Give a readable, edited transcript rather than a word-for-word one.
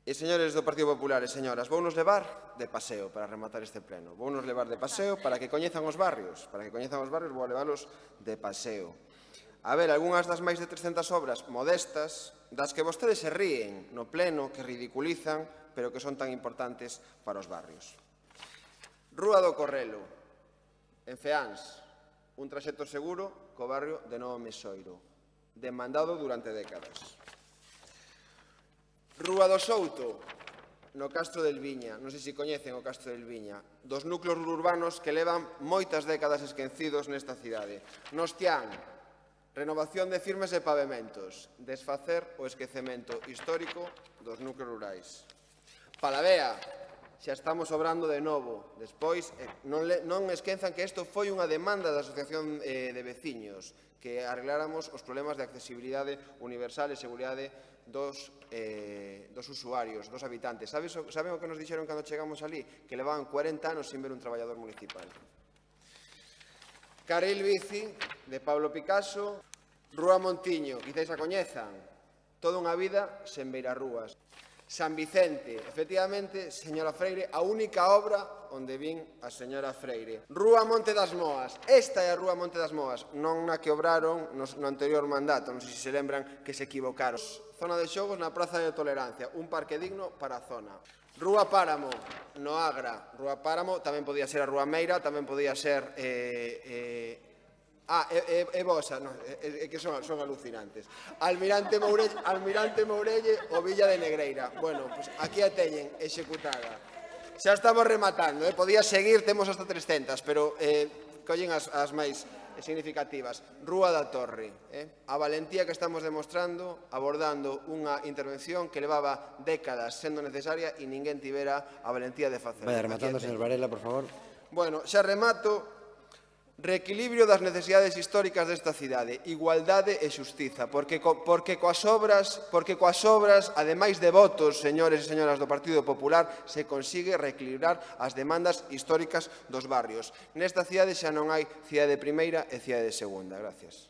E, señores do Partido Popular e señoras, vounos levar de paseo para rematar este pleno. Vounos levar de paseo para que coñezan os barrios. Para que coñezan os barrios, vou a leválos de paseo. A ver, algunhas das máis de 300 obras modestas, das que vostedes se ríen no pleno, que ridiculizan, pero que son tan importantes para os barrios. Rúa do Correlo, en Feáns, un traxecto seguro co barrio de Novo Mesoiro, demandado durante décadas. Rúa do Souto, no Castro del Viña, non sei se coñecen o Castro del Viña, dos núcleos urbanos que levan moitas décadas esquecidos nesta cidade. Nostián, renovación de firmes e pavementos, desfacer o esquecemento histórico dos núcleos rurais. Palavea, xa estamos obrando de novo. Despois, non esquezan que isto foi unha demanda da Asociación de Veciños, que arregláramos os problemas de accesibilidade universal e seguridade dos usuarios, dos habitantes. Saben o que nos dixeron cando chegamos ali? Que levaban 40 anos sin ver un traballador municipal. Carril bici, de Pablo Picasso. Rúa Montiño, quizáis a coñezan. Toda unha vida sen beirarrúas. San Vicente, efectivamente, señora Freire, a única obra onde vin a señora Freire. Rúa Monte das Moas. Esta é a Rúa Monte das Moas, non na que obraron no anterior mandato, non sei se se lembran que se equivocaron. Zona de xogos na Praza de Tolerancia, un parque digno para a zona. Rúa Páramo, no Agra. Rúa Páramo tamén podía ser a Rúa Meira, tamén podía ser... Bosa, que son alucinantes. Almirante Mourelle ou Villa de Negreira. Bueno, pues aquí a teñen executada. Xa estamos rematando, podía seguir, temos hasta 300, pero collen as máis significativas. Rúa da Torre, a valentía que estamos demostrando abordando unha intervención que levaba décadas sendo necesaria e ninguén tivera a valentía de facer. Vaya rematando, señor Varela, por favor. Bueno, xa remato. Reequilibrio das necesidades históricas desta cidade, igualdade e xustiza, porque coas obras, ademais de votos, señores e señoras do Partido Popular, se consigue reequilibrar as demandas históricas dos barrios. Nesta cidade xa non hai cidade de primeira e cidade de segunda. Gracias.